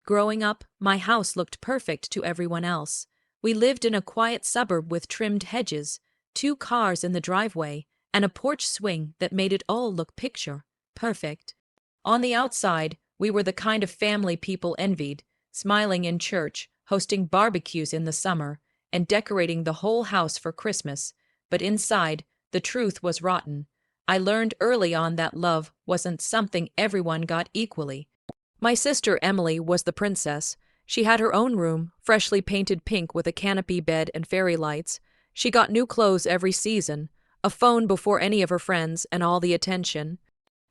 Growing up, my house looked perfect to everyone else. We lived in a quiet suburb with trimmed hedges, 2 cars in the driveway, and a porch swing that made it all look picture perfect. On the outside, we were the kind of family people envied, smiling in church, hosting barbecues in the summer, and decorating the whole house for Christmas. But inside, the truth was rotten. I learned early on that love wasn't something everyone got equally. My sister Emily was the princess. She had her own room, freshly painted pink with a canopy bed and fairy lights. She got new clothes every season, a phone before any of her friends, and all the attention.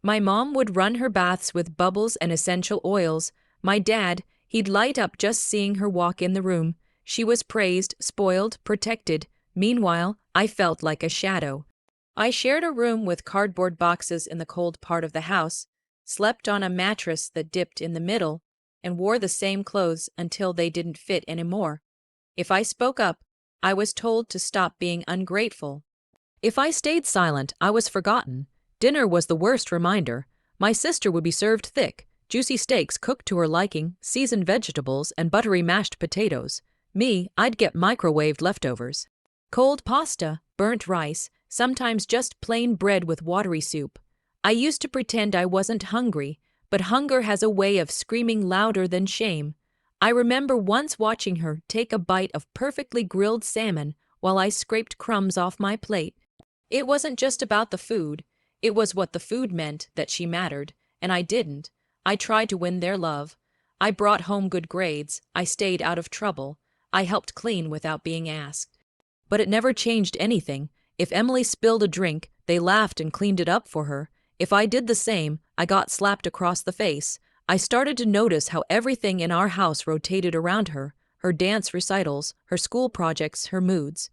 My mom would run her baths with bubbles and essential oils. My dad, he'd light up just seeing her walk in the room. She was praised, spoiled, protected. Meanwhile, I felt like a shadow. I shared a room with cardboard boxes in the cold part of the house, slept on a mattress that dipped in the middle, and wore the same clothes until they didn't fit anymore. If I spoke up, I was told to stop being ungrateful. If I stayed silent, I was forgotten. Dinner was the worst reminder. My sister would be served thick, juicy steaks cooked to her liking, seasoned vegetables, and buttery mashed potatoes. Me, I'd get microwaved leftovers. Cold pasta, burnt rice, sometimes just plain bread with watery soup. I used to pretend I wasn't hungry, but hunger has a way of screaming louder than shame. I remember once watching her take a bite of perfectly grilled salmon while I scraped crumbs off my plate. It wasn't just about the food. It was what the food meant that she mattered, and I didn't. I tried to win their love. I brought home good grades. I stayed out of trouble. I helped clean without being asked. But it never changed anything. If Emily spilled a drink, they laughed and cleaned it up for her. If I did the same, I got slapped across the face. I started to notice how everything in our house rotated around her, her dance recitals, her school projects, her moods.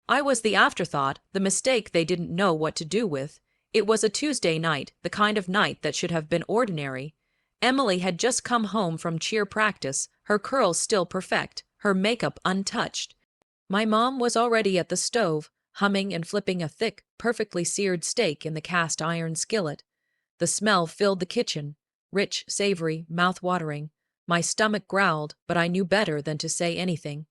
I was the afterthought, the mistake they didn't know what to do with. It was a Tuesday night, the kind of night that should have been ordinary. Emily had just come home from cheer practice, her curls still perfect, her makeup untouched. My mom was already at the stove, humming and flipping a thick, perfectly seared steak in the cast iron skillet. The smell filled the kitchen, rich, savory, mouth-watering. My stomach growled, but I knew better than to say anything.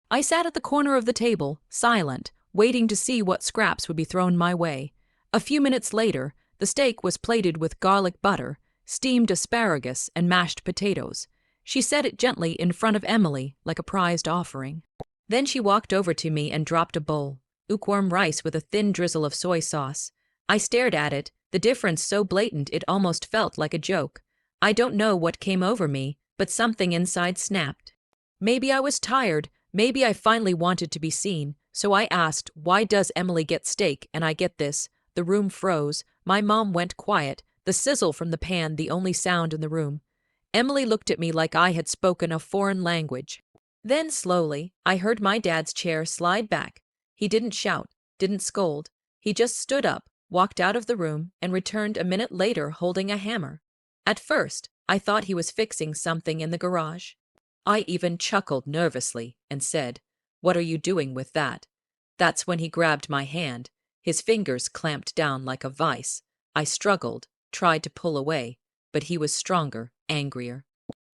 I sat at the corner of the table, silent, waiting to see what scraps would be thrown my way. A few minutes later, the steak was plated with garlic butter, steamed asparagus, and mashed potatoes. She set it gently in front of Emily, like a prized offering. Then she walked over to me and dropped a bowl, lukewarm rice with a thin drizzle of soy sauce. I stared at it, the difference so blatant it almost felt like a joke. I don't know what came over me, but something inside snapped. Maybe I was tired, maybe I finally wanted to be seen, so I asked, "Why does Emily get steak and I get this?" The room froze. My mom went quiet, the sizzle from the pan the only sound in the room. Emily looked at me like I had spoken a foreign language. Then slowly, I heard my dad's chair slide back. He didn't shout, didn't scold. He just stood up, walked out of the room, and returned a minute later holding a hammer. At first, I thought he was fixing something in the garage. I even chuckled nervously and said, "What are you doing with that?" That's when he grabbed my hand. His fingers clamped down like a vice. I struggled, tried to pull away, but he was stronger, angrier.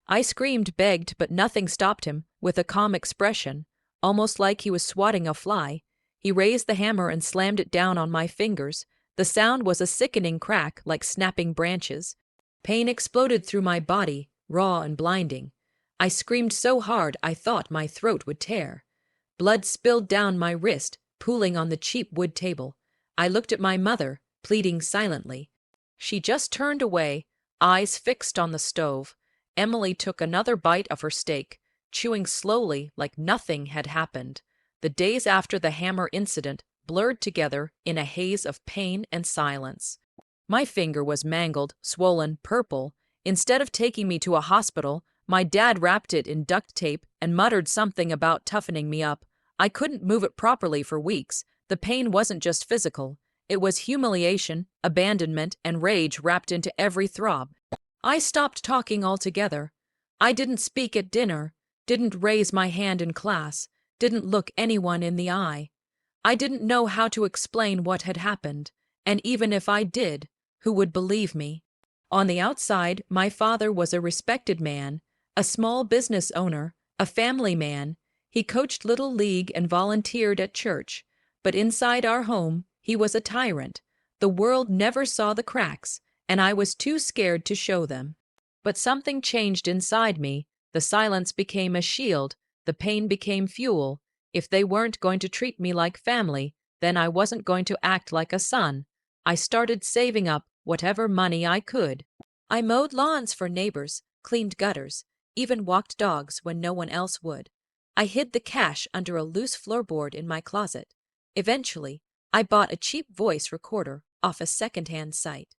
I screamed, begged, but nothing stopped him. With a calm expression, almost like he was swatting a fly, he raised the hammer and slammed it down on my fingers. The sound was a sickening crack, like snapping branches. Pain exploded through my body, raw and blinding. I screamed so hard I thought my throat would tear. Blood spilled down my wrist, pooling on the cheap wood table. I looked at my mother, pleading silently. She just turned away, eyes fixed on the stove. Emily took another bite of her steak, chewing slowly like nothing had happened. The days after the hammer incident blurred together in a haze of pain and silence. My finger was mangled, swollen, purple. Instead of taking me to a hospital, my dad wrapped it in duct tape and muttered something about toughening me up. I couldn't move it properly for weeks. The pain wasn't just physical. It was humiliation, abandonment, and rage wrapped into every throb. I stopped talking altogether. I didn't speak at dinner, didn't raise my hand in class, didn't look anyone in the eye. I didn't know how to explain what had happened, and even if I did, who would believe me? On the outside, my father was a respected man, A small business owner, a family man, he coached Little League and volunteered at church. But inside our home, he was a tyrant. The world never saw the cracks, and I was too scared to show them. But something changed inside me. The silence became a shield, the pain became fuel. If they weren't going to treat me like family, then I wasn't going to act like a son. I started saving up whatever money I could. I mowed lawns for neighbors, cleaned gutters, even walked dogs when no one else would. I hid the cash under a loose floorboard in my closet. Eventually, I bought a cheap voice recorder off a second-hand site.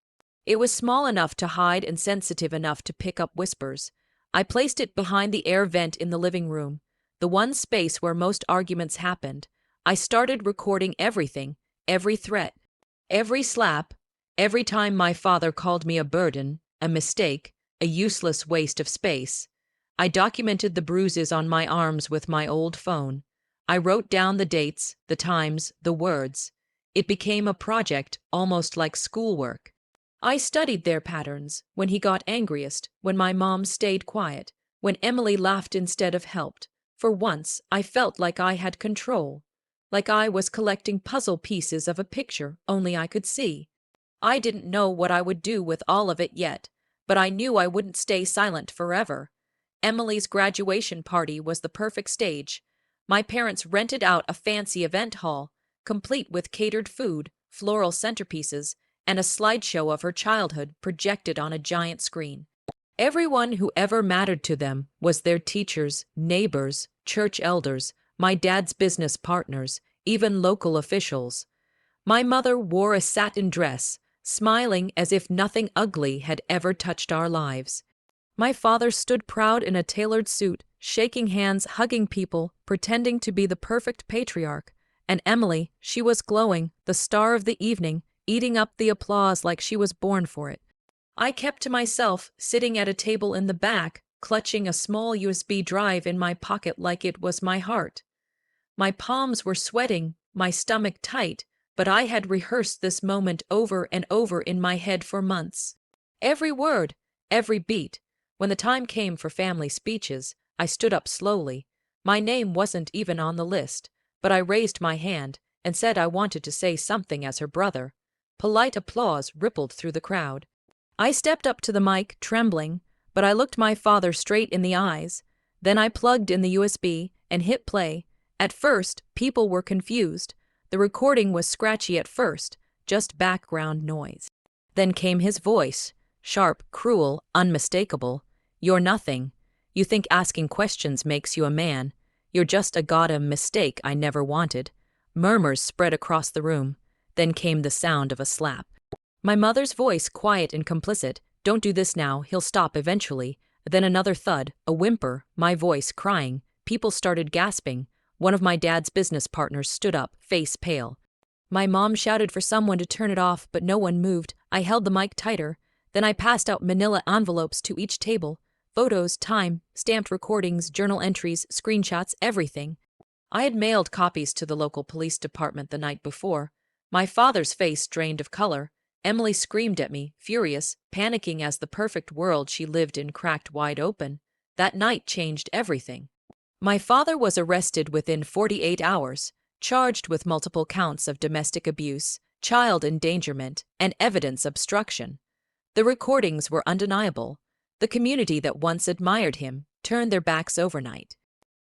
It was small enough to hide and sensitive enough to pick up whispers. I placed it behind the air vent in the living room, the one space where most arguments happened. I started recording everything, every threat, every slap, every time my father called me a burden, a mistake, a useless waste of space. I documented the bruises on my arms with my old phone. I wrote down the dates, the times, the words. It became a project, almost like schoolwork. I studied their patterns, when he got angriest, when my mom stayed quiet, when Emily laughed instead of helped. For once, I felt like I had control, like I was collecting puzzle pieces of a picture only I could see. I didn't know what I would do with all of it yet, but I knew I wouldn't stay silent forever. Emily's graduation party was the perfect stage. My parents rented out a fancy event hall, complete with catered food, floral centerpieces, and a slideshow of her childhood projected on a giant screen. Everyone who ever mattered to them was their teachers, neighbors, church elders, my dad's business partners, even local officials. My mother wore a satin dress, smiling as if nothing ugly had ever touched our lives. My father stood proud in a tailored suit, shaking hands, hugging people, pretending to be the perfect patriarch. And Emily, she was glowing, the star of the evening, eating up the applause like she was born for it. I kept to myself, sitting at a table in the back, clutching a small USB drive in my pocket like it was my heart. My palms were sweating, my stomach tight, but I had rehearsed this moment over and over in my head for months. Every word, every beat. When the time came for family speeches, I stood up slowly. My name wasn't even on the list, but I raised my hand and said I wanted to say something as her brother. Polite applause rippled through the crowd. I stepped up to the mic, trembling, but I looked my father straight in the eyes. Then I plugged in the USB and hit play. At first, people were confused. The recording was scratchy at first, just background noise. Then came his voice, sharp, cruel, unmistakable. "You're nothing. You think asking questions makes you a man. You're just a goddamn mistake I never wanted." Murmurs spread across the room. Then came the sound of a slap. My mother's voice, quiet and complicit. "Don't do this now, he'll stop eventually." Then another thud, a whimper, my voice crying. People started gasping. One of my dad's business partners stood up, face pale. My mom shouted for someone to turn it off, but no one moved. I held the mic tighter. Then I passed out manila envelopes to each table. Photos, time, stamped recordings, journal entries, screenshots, everything. I had mailed copies to the local police department the night before. My father's face drained of color. Emily screamed at me, furious, panicking as the perfect world she lived in cracked wide open. That night changed everything. My father was arrested within 48 hours, charged with multiple counts of domestic abuse, child endangerment, and evidence obstruction. The recordings were undeniable. The community that once admired him turned their backs overnight.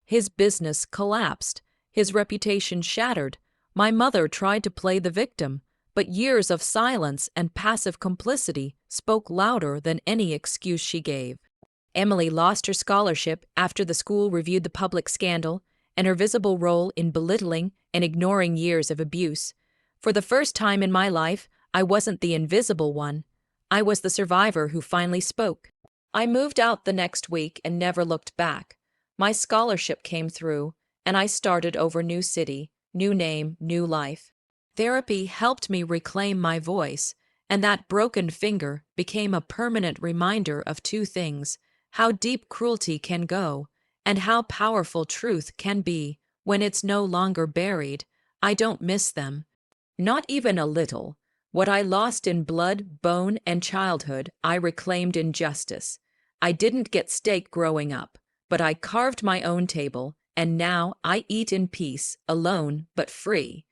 His business collapsed, his reputation shattered. My mother tried to play the victim, but years of silence and passive complicity spoke louder than any excuse she gave. Emily lost her scholarship after the school reviewed the public scandal and her visible role in belittling and ignoring years of abuse. For the first time in my life, I wasn't the invisible one. I was the survivor who finally spoke. I moved out the next week and never looked back. My scholarship came through, and I started over new city, new name, new life. Therapy helped me reclaim my voice, and that broken finger became a permanent reminder of two things: how deep cruelty can go, and how powerful truth can be when it's no longer buried. I don't miss them. Not even a little. What I lost in blood, bone, and childhood, I reclaimed in justice. I didn't get steak growing up, but I carved my own table, and now I eat in peace, alone but free.